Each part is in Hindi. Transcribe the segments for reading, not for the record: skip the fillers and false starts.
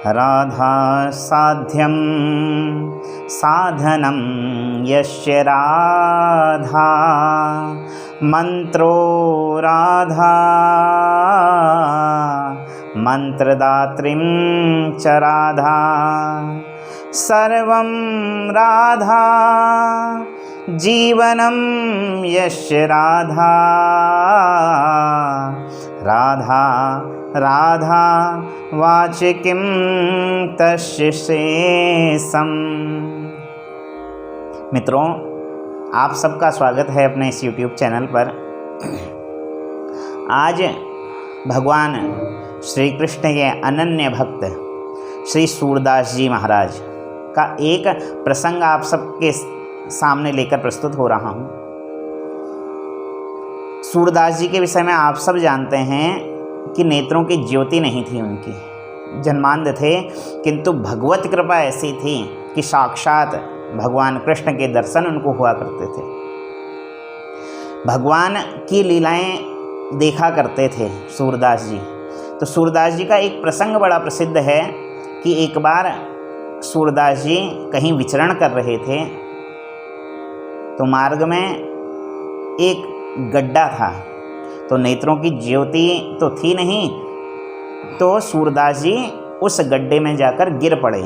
राधा साध्यं साधनं यस्य राधा मंत्रो राधा मंत्रदात्रीं च राधा सर्वं राधा जीवनं यस्य राधा राधा राधा वाच किं तस्य शेषम्। मित्रों, आप सबका स्वागत है अपने इस YouTube चैनल पर। आज भगवान श्री कृष्ण के अनन्य भक्त श्री सूरदास जी महाराज का एक प्रसंग आप सबके सामने लेकर प्रस्तुत हो रहा हूँ। सूरदास जी के विषय में आप सब जानते हैं कि नेत्रों की ज्योति नहीं थी उनकी, जन्मांध थे, किंतु भगवत कृपा ऐसी थी कि साक्षात भगवान कृष्ण के दर्शन उनको हुआ करते थे। भगवान की लीलाएं देखा करते थे सूरदास जी। तो सूरदास जी का एक प्रसंग बड़ा प्रसिद्ध है कि एक बार सूरदास जी कहीं विचरण कर रहे थे तो मार्ग में एक गड्ढा था। तो नेत्रों की ज्योति तो थी नहीं, तो सूरदास जी उस गड्ढे में जाकर गिर पड़े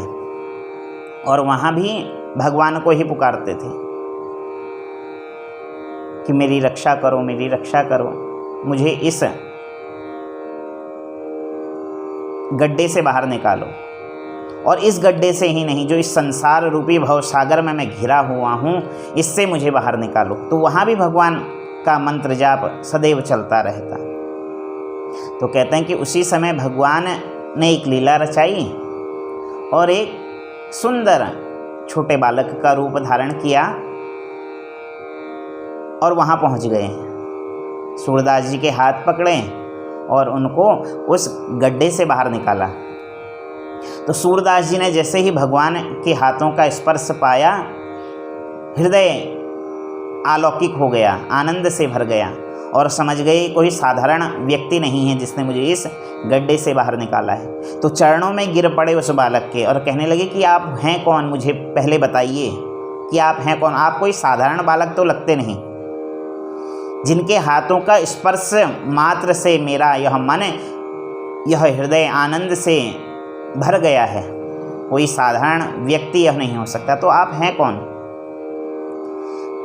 और वहाँ भी भगवान को ही पुकारते थे कि मेरी रक्षा करो, मेरी रक्षा करो, मुझे इस गड्ढे से बाहर निकालो। और इस गड्ढे से ही नहीं, जो इस संसार रूपी भवसागर में मैं घिरा हुआ हूँ, इससे मुझे बाहर निकालो। तो वहाँ भी भगवान का मंत्र जाप सदैव चलता रहता। तो कहते हैं कि उसी समय भगवान ने एक लीला रचाई और एक सुंदर छोटे बालक का रूप धारण किया और वहाँ पहुँच गए। सूरदास जी के हाथ पकड़े और उनको उस गड्ढे से बाहर निकाला। तो सूरदास जी ने जैसे ही भगवान के हाथों का स्पर्श पाया, हृदय अलौकिक हो गया, आनंद से भर गया और समझ गए कोई साधारण व्यक्ति नहीं है जिसने मुझे इस गड्ढे से बाहर निकाला है। तो चरणों में गिर पड़े उस बालक के और कहने लगे कि आप हैं कौन, मुझे पहले बताइए कि आप हैं कौन। आप कोई साधारण बालक तो लगते नहीं, जिनके हाथों का स्पर्श मात्र से मेरा यह मन, यह हृदय आनंद से भर गया है। कोई साधारण व्यक्ति यह नहीं हो सकता। तो आप हैं कौन?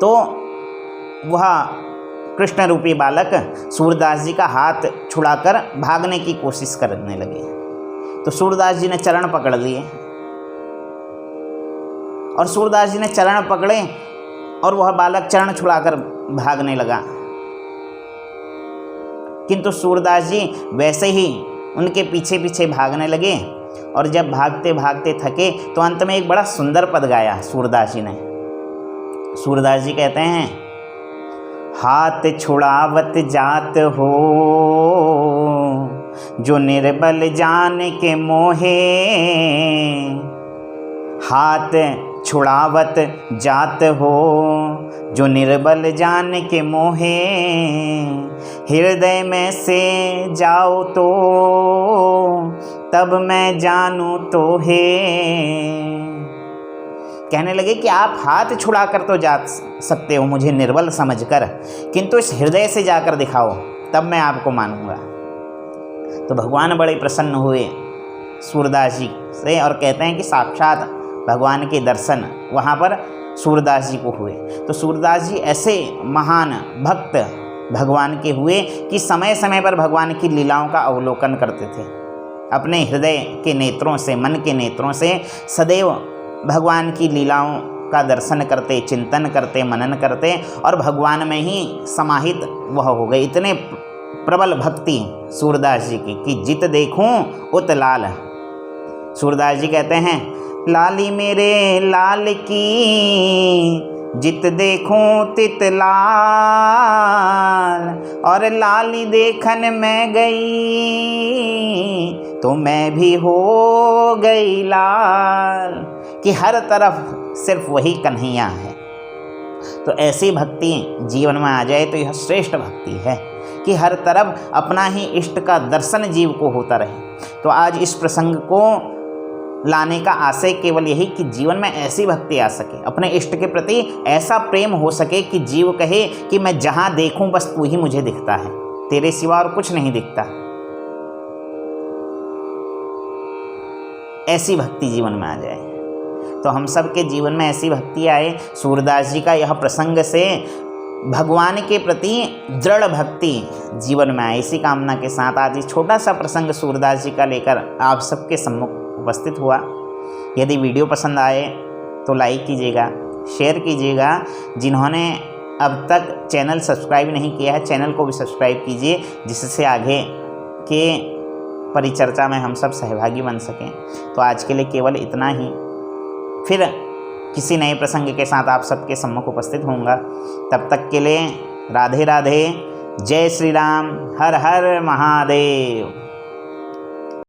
तो वह कृष्ण रूपी बालक सूरदास जी का हाथ छुड़ाकर भागने की कोशिश करने लगे। तो सूरदास जी ने चरण पकड़ लिए और सूरदास जी ने चरण पकड़े और वह बालक चरण छुड़ाकर भागने लगा। किंतु सूरदास जी वैसे ही उनके पीछे पीछे भागने लगे और जब भागते भागते थके तो अंत में एक बड़ा सुंदर पद गाया सूरदास जी ने। सूरदास जी कहते हैं, हाथ छुड़ावत जात हो जो निर्बल जान के मोहे, हाथ छुड़ावत जात हो जो निर्बल जान के मोहे, हृदय में से जाओ तो तब मैं जानू तो है। कहने लगे कि आप हाथ छुड़ा कर तो जा सकते हो मुझे निर्बल समझकर, किंतु इस हृदय से जाकर दिखाओ, तब मैं आपको मानूंगा। तो भगवान बड़े प्रसन्न हुए सूरदास जी से और कहते हैं कि साक्षात भगवान के दर्शन वहाँ पर सूरदास जी को हुए। तो सूरदास जी ऐसे महान भक्त भगवान के हुए कि समय समय पर भगवान की लीलाओं का अवलोकन करते थे। अपने हृदय के नेत्रों से, मन के नेत्रों से सदैव भगवान की लीलाओं का दर्शन करते, चिंतन करते, मनन करते और भगवान में ही समाहित वह हो गए। इतने प्रबल भक्ति सूरदास जी की कि जित देखूं उत लाल। सूरदास जी कहते हैं, लाली मेरे लाल की जित देखूं तित लाल, और लाली देखन में गई तो मैं भी हो गई लाल। कि हर तरफ सिर्फ वही कन्हैया है। तो ऐसी भक्ति जीवन में आ जाए तो यह श्रेष्ठ भक्ति है कि हर तरफ अपना ही इष्ट का दर्शन जीव को होता रहे। तो आज इस प्रसंग को लाने का आशय केवल यही कि जीवन में ऐसी भक्ति आ सके, अपने इष्ट के प्रति ऐसा प्रेम हो सके कि जीव कहे कि मैं जहाँ देखूं बस तू ही मुझे दिखता है, तेरे सिवा और कुछ नहीं दिखता। ऐसी भक्ति जीवन में आ जाए। तो हम सब के जीवन में ऐसी भक्ति आए। सूरदास जी का यह प्रसंग से भगवान के प्रति दृढ़ भक्ति जीवन में आए, इसी कामना के साथ आज इस छोटा सा प्रसंग सूरदास जी का लेकर आप सबके सम्मुख उपस्थित हुआ। यदि वीडियो पसंद आए तो लाइक कीजिएगा, शेयर कीजिएगा। जिन्होंने अब तक चैनल सब्सक्राइब नहीं किया है, चैनल को भी सब्सक्राइब कीजिए, जिससे आगे के परिचर्चा में हम सब सहभागी बन सकें। तो आज के लिए केवल इतना ही, फिर किसी नए प्रसंग के साथ आप सबके सम्मुख उपस्थित होऊंगा। तब तक के लिए राधे राधे, जय श्री राम, हर हर महादेव।